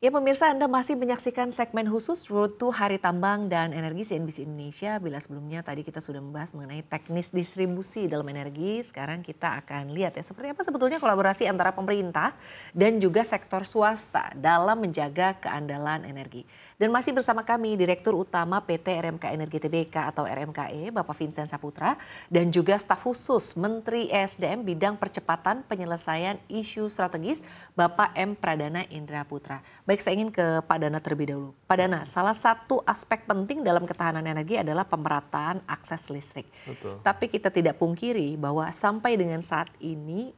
Ya pemirsa, Anda masih menyaksikan segmen khusus Road to Hari Tambang dan Energi CNBC Indonesia. Bila sebelumnya tadi kita sudah membahas mengenai teknis distribusi dalam energi, sekarang kita akan lihat ya seperti apa sebetulnya kolaborasi antara pemerintah dan juga sektor swasta dalam menjaga keandalan energi. Dan masih bersama kami Direktur Utama PT RMK Energi Tbk atau RMKE, Bapak Vincent Saputra, dan juga staf khusus Menteri ESDM bidang percepatan penyelesaian isu strategis, Bapak M. Pradana Indra Putra. Baik, saya ingin ke Pak Dana terlebih dahulu. Pak Dana, salah satu aspek penting dalam ketahanan energi adalah pemerataan akses listrik. Betul. Tapi kita tidak pungkiri bahwa sampai dengan saat ini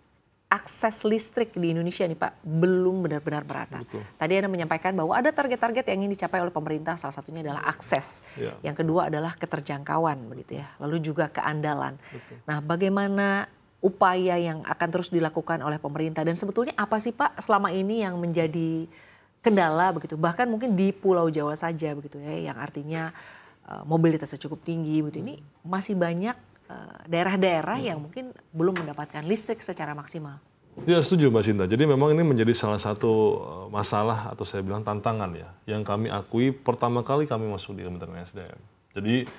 akses listrik di Indonesia nih Pak belum benar-benar merata. Betul. Tadi Anda menyampaikan bahwa ada target-target yang ingin dicapai oleh pemerintah, salah satunya adalah akses. Ya. Yang kedua adalah keterjangkauan begitu ya. Lalu juga keandalan. Betul. Nah, bagaimana upaya yang akan terus dilakukan oleh pemerintah dan sebetulnya apa sih Pak selama ini yang menjadi kendala begitu, bahkan mungkin di Pulau Jawa saja begitu ya, yang artinya mobilitasnya cukup tinggi begitu. Ini masih banyak daerah-daerah yang mungkin belum mendapatkan listrik secara maksimal. Ya, setuju Mbak Sinta. Jadi memang ini menjadi salah satu masalah atau saya bilang tantangan ya, yang kami akui pertama kali kami masuk di Kementerian SDM. Jadi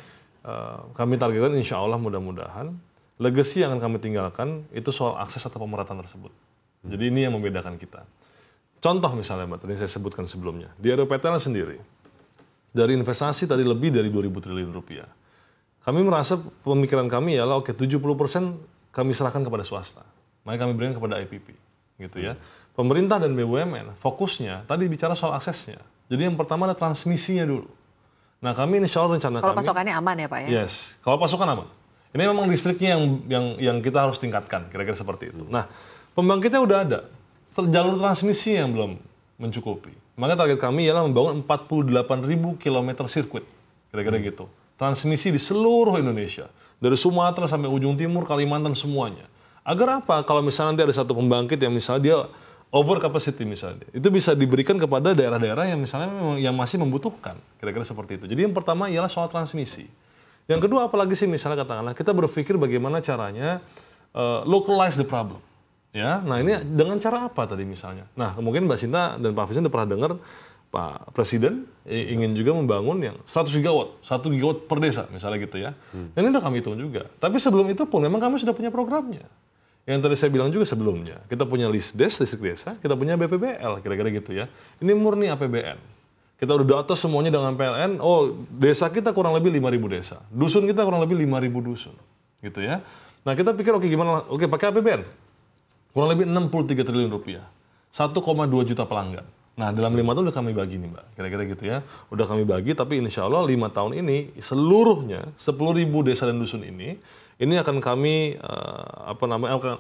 kami targetkan insya Allah mudah-mudahan legacy yang akan kami tinggalkan itu soal akses atau pemerataan tersebut. Jadi ini yang membedakan kita. Contoh misalnya Mbak, tadi saya sebutkan sebelumnya, di RUPTL sendiri, dari investasi tadi lebih dari 2.000 triliun rupiah. Kami merasa pemikiran kami ialah oke 70% kami serahkan kepada swasta. Makanya kami berikan kepada IPP. Gitu ya. Pemerintah dan BUMN fokusnya tadi bicara soal aksesnya. Jadi yang pertama ada transmisinya dulu. Nah kami insya Allah rencana kalau kami. Kalau pasokannya aman ya Pak ya? Yes, kalau pasokan aman. Ini memang listriknya yang kita harus tingkatkan, kira-kira seperti itu. Nah pembangkitnya udah ada. Jalur transmisi yang belum mencukupi. Maka target kami ialah membangun 48.000 km sirkuit. Kira-kira gitu. Transmisi di seluruh Indonesia. Dari Sumatera sampai ujung timur, Kalimantan semuanya. Agar apa? Kalau misalnya nanti ada satu pembangkit yang misalnya dia over capacity misalnya. Itu bisa diberikan kepada daerah-daerah yang misalnya memang yang masih membutuhkan. Kira-kira seperti itu. Jadi yang pertama ialah soal transmisi. Yang kedua apalagi sih misalnya katakanlah kita berpikir bagaimana caranya localize the problem. Ya, nah ini dengan cara apa tadi misalnya? Nah, mungkin Mbak Sinta dan Pak Vincent udah pernah dengar Pak Presiden ingin juga membangun yang 100 gigawatt, 1 gigawatt per desa misalnya gitu ya. Dan ini udah kami hitung juga. Tapi sebelum itu pun memang kami sudah punya programnya. Yang tadi saya bilang juga sebelumnya, kita punya LISDES, listrik desa, kita punya BPBL, kira-kira gitu ya. Ini murni APBN. Kita udah data semuanya dengan PLN, oh desa kita kurang lebih 5.000 desa. Dusun kita kurang lebih 5.000 dusun. Gitu ya. Nah kita pikir oke gimana, oke pakai APBN. Kurang lebih 63 triliun rupiah. 1,2 juta pelanggan. Nah dalam 5 tahun udah kami bagi nih Mbak. Kira-kira gitu ya. Udah kami bagi tapi insya Allah 5 tahun ini seluruhnya 10.000 desa dan dusun ini akan kami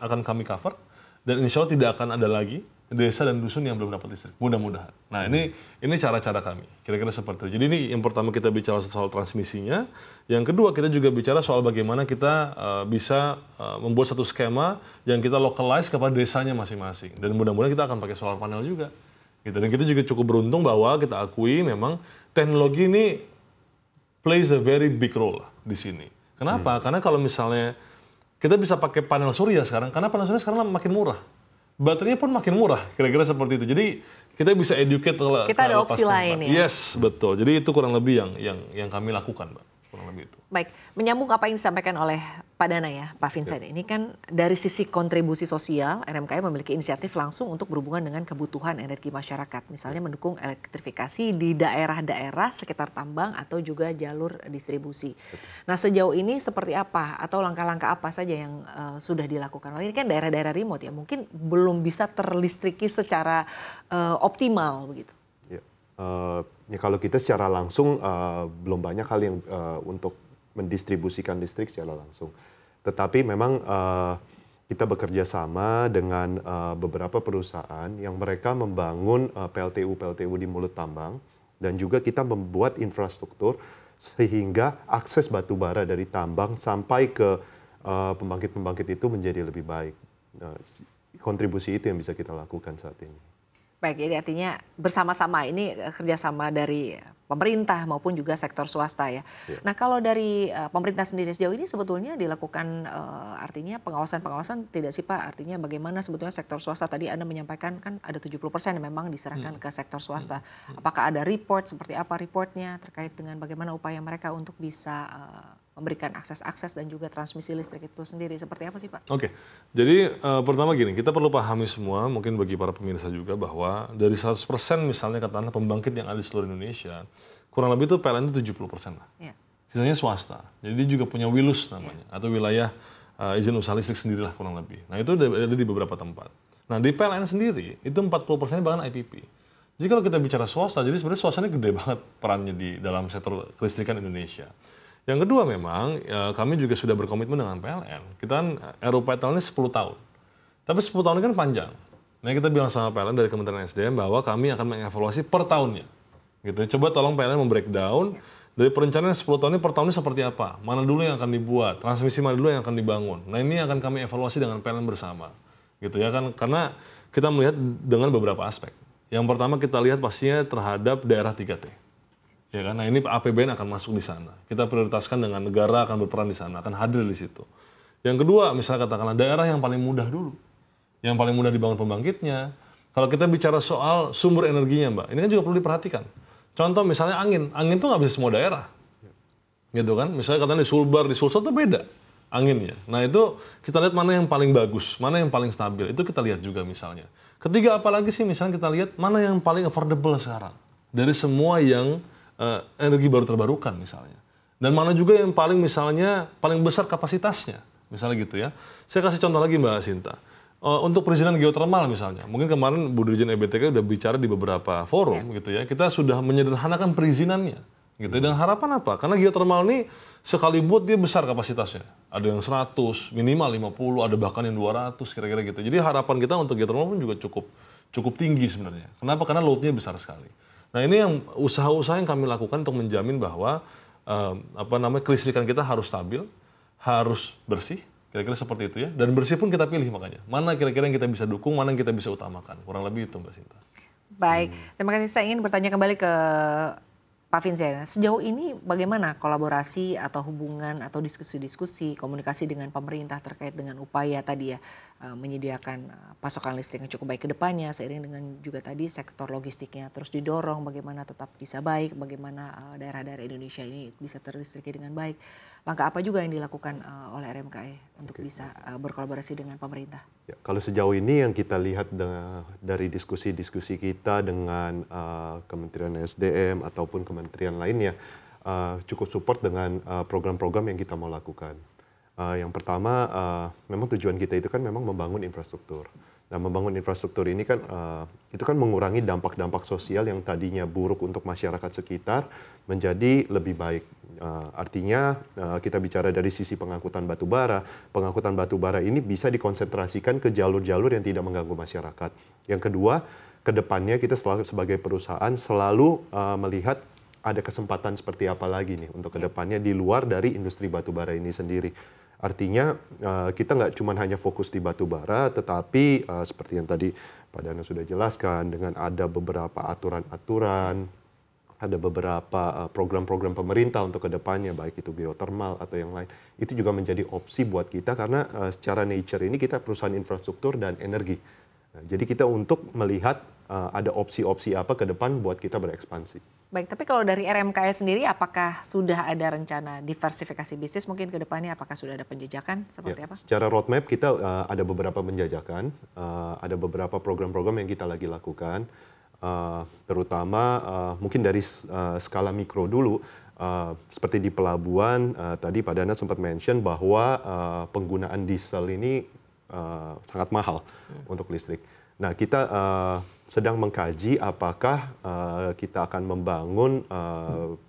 akan kami cover. Dan insya Allah tidak akan ada lagi desa dan dusun yang belum dapat listrik. Mudah-mudahan. Nah ini cara-cara kami. Kira-kira seperti itu. Jadi ini yang pertama kita bicara soal transmisinya. Yang kedua kita juga bicara soal bagaimana kita bisa membuat satu skema yang kita localize kepada desanya masing-masing. Dan mudah-mudahan kita akan pakai solar panel juga. Gitu. Dan kita juga cukup beruntung bahwa kita akui memang teknologi ini plays a very big role di sini. Kenapa? Karena kalau misalnya kita bisa pakai panel surya sekarang, karena panel surya sekarang makin murah. Baterainya pun makin murah, kira-kira seperti itu. Jadi kita bisa educate. Kita ada opsi lain ya? Yes, betul. Jadi itu kurang lebih yang kami lakukan, Mbak. Kurang lebih itu. Baik, menyambung apa yang disampaikan oleh Pak Dana ya, Pak Vincent. Ini kan dari sisi kontribusi sosial, RMKE memiliki inisiatif langsung untuk berhubungan dengan kebutuhan energi masyarakat. Misalnya mendukung elektrifikasi di daerah-daerah sekitar tambang atau juga jalur distribusi. Nah sejauh ini seperti apa atau langkah-langkah apa saja yang sudah dilakukan? Ini kan daerah-daerah remote ya, mungkin belum bisa terlistriki secara optimal begitu. Ya kalau kita secara langsung belum banyak hal yang untuk mendistribusikan listrik secara langsung. Tetapi memang kita bekerja sama dengan beberapa perusahaan yang mereka membangun PLTU di mulut tambang dan juga kita membuat infrastruktur sehingga akses batu bara dari tambang sampai ke pembangkit-pembangkit itu menjadi lebih baik. Kontribusi itu yang bisa kita lakukan saat ini. Baik, jadi artinya bersama-sama ini kerjasama dari pemerintah maupun juga sektor swasta ya. Iya. Nah kalau dari pemerintah sendiri sejauh ini sebetulnya dilakukan artinya pengawasan-pengawasan tidak sih Pak? Artinya bagaimana sebetulnya sektor swasta tadi Anda menyampaikan kan ada 70% yang memang diserahkan ke sektor swasta. Apakah ada report, seperti apa reportnya terkait dengan bagaimana upaya mereka untuk bisa memberikan akses-akses dan juga transmisi listrik itu sendiri. Seperti apa sih Pak? Oke, jadi pertama gini, kita perlu pahami semua, mungkin bagi para pemirsa juga bahwa dari 100% misalnya katakanlah pembangkit yang ada di seluruh Indonesia, kurang lebih itu PLN itu 70% lah. Ya. Sisanya swasta. Jadi dia juga punya WILUS namanya, atau wilayah izin usaha listrik sendirilah kurang lebih. Nah itu ada di beberapa tempat. Nah di PLN sendiri, itu 40% bahkan IPP. Jadi kalau kita bicara swasta, jadi sebenarnya swastanya gede banget perannya di dalam sektor kelistrikan Indonesia. Yang kedua memang, kami juga sudah berkomitmen dengan PLN. Kita kan RUPTL ini 10 tahun. Tapi 10 tahun ini kan panjang. Nah kita bilang sama PLN dari Kementerian SDM bahwa kami akan mengevaluasi per tahunnya. Gitu. Coba tolong PLN membreakdown dari perencanaan 10 tahun ini per tahunnya seperti apa. Mana dulu yang akan dibuat, transmisi mana dulu yang akan dibangun. Nah ini akan kami evaluasi dengan PLN bersama. Gitu ya kan, karena kita melihat dengan beberapa aspek. Yang pertama kita lihat pastinya terhadap daerah 3T. Ya kan? Nah ini APBN akan masuk di sana. Kita prioritaskan dengan negara akan berperan di sana, akan hadir di situ. Yang kedua, misalnya katakanlah daerah yang paling mudah dulu. Yang paling mudah dibangun pembangkitnya. Kalau kita bicara soal sumber energinya Mbak, ini kan juga perlu diperhatikan. Contoh misalnya angin. Angin tuh nggak bisa semua daerah. Gitu kan? Misalnya katanya di Sulbar, di Sulsel tuh beda anginnya. Nah itu kita lihat mana yang paling bagus, mana yang paling stabil. Itu kita lihat juga misalnya. Ketiga apalagi sih misalnya kita lihat mana yang paling affordable sekarang. Dari semua yang energi baru terbarukan misalnya. Dan mana juga yang paling misalnya paling besar kapasitasnya. Misalnya gitu ya. Saya kasih contoh lagi Mbak Sinta. Untuk perizinan geotermal misalnya. Mungkin kemarin Bu Dirjen EBTK udah bicara di beberapa forum gitu ya. Kita sudah menyederhanakan perizinannya. Gitu. Dan harapan apa? Karena geotermal ini sekali buat dia besar kapasitasnya. Ada yang 100, minimal 50, ada bahkan yang 200 kira-kira gitu. Jadi harapan kita untuk geotermal pun juga cukup tinggi sebenarnya. Kenapa? Karena load-nya besar sekali. Nah ini yang usaha-usaha yang kami lakukan untuk menjamin bahwa kelistrikan kita harus stabil, harus bersih, kira-kira seperti itu ya. Dan bersih pun kita pilih makanya. Mana kira-kira yang kita bisa dukung, mana yang kita bisa utamakan. Kurang lebih itu Mbak Sinta. Baik, terima kasih. Saya ingin bertanya kembali ke Pak Vincent. Sejauh ini bagaimana kolaborasi atau hubungan atau diskusi-diskusi, komunikasi dengan pemerintah terkait dengan upaya tadi ya menyediakan pasokan listrik yang cukup baik ke depannya seiring dengan juga tadi sektor logistiknya terus didorong bagaimana tetap bisa baik, bagaimana daerah-daerah Indonesia ini bisa terlistriki dengan baik. Langkah apa juga yang dilakukan oleh RMKE untuk bisa berkolaborasi dengan pemerintah? Ya, kalau sejauh ini yang kita lihat dari diskusi-diskusi kita dengan Kementerian SDM ataupun kementerian lainnya cukup support dengan program-program yang kita mau lakukan. Yang pertama, memang tujuan kita itu kan memang membangun infrastruktur. Nah, membangun infrastruktur ini kan itu kan mengurangi dampak-dampak sosial yang tadinya buruk untuk masyarakat sekitar menjadi lebih baik. Artinya kita bicara dari sisi pengangkutan batu bara. Pengangkutan batu bara ini bisa dikonsentrasikan ke jalur-jalur yang tidak mengganggu masyarakat. Yang kedua, ke depannya kita sebagai perusahaan selalu melihat ada kesempatan seperti apa lagi nih untuk ke depannya di luar dari industri batu bara ini sendiri. Artinya kita nggak cuma hanya fokus di batu bara, tetapi seperti yang tadi Pak Dana sudah jelaskan, dengan ada beberapa aturan-aturan, ada beberapa program-program pemerintah untuk kedepannya, baik itu geothermal atau yang lain, itu juga menjadi opsi buat kita karena secara nature ini kita perusahaan infrastruktur dan energi. Nah, jadi kita untuk melihat ada opsi-opsi apa ke depan buat kita berekspansi. Baik, tapi kalau dari RMKE sendiri apakah sudah ada rencana diversifikasi bisnis mungkin ke depannya? Apakah sudah ada penjajakan seperti apa? Secara roadmap kita ada beberapa penjajakan, ada beberapa program-program yang kita lagi lakukan, terutama mungkin dari skala mikro dulu, seperti di pelabuhan, tadi Pak Dana sempat mention bahwa penggunaan diesel ini sangat mahal untuk listrik. Nah, kita sedang mengkaji apakah kita akan membangun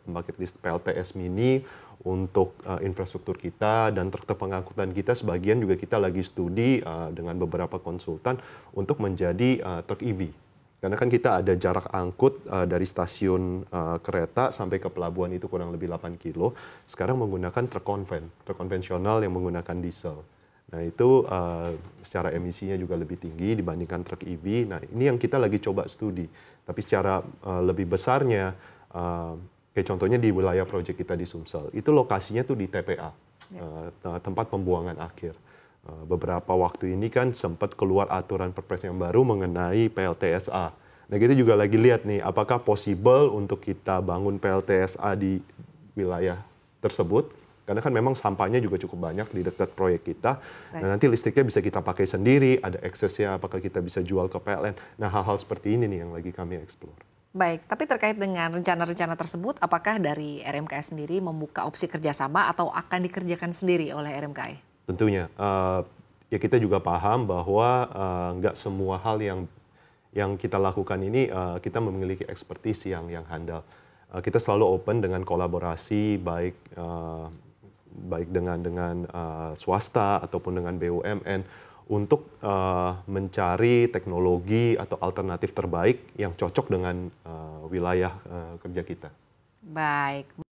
pembangkit listrik PLTS mini untuk infrastruktur kita dan truk pengangkutan kita. Sebagian juga kita lagi studi dengan beberapa konsultan untuk menjadi truk EV. Karena kan kita ada jarak angkut dari stasiun kereta sampai ke pelabuhan itu kurang lebih 8 kilo. Sekarang menggunakan truk konvensional yang menggunakan diesel. Nah itu secara emisinya juga lebih tinggi dibandingkan truk EV. Nah ini yang kita lagi coba studi. Tapi secara lebih besarnya, kayak contohnya di wilayah proyek kita di Sumsel, itu lokasinya tuh di TPA, tempat pembuangan akhir. Beberapa waktu ini kan sempat keluar aturan perpres yang baru mengenai PLTSA. Nah kita juga lagi lihat nih, apakah possible untuk kita bangun PLTSA di wilayah tersebut? Karena kan memang sampahnya juga cukup banyak di dekat proyek kita. Nah, nanti listriknya bisa kita pakai sendiri, ada eksesnya, apakah kita bisa jual ke PLN. Nah, hal-hal seperti ini nih yang lagi kami explore. Baik, tapi terkait dengan rencana-rencana tersebut, apakah dari RMKI sendiri membuka opsi kerjasama atau akan dikerjakan sendiri oleh RMKI? Tentunya, ya kita juga paham bahwa nggak semua hal yang kita lakukan ini kita memiliki expertise yang handal. Kita selalu open dengan kolaborasi baik dengan swasta ataupun dengan BUMN untuk mencari teknologi atau alternatif terbaik yang cocok dengan wilayah kerja kita. Baik.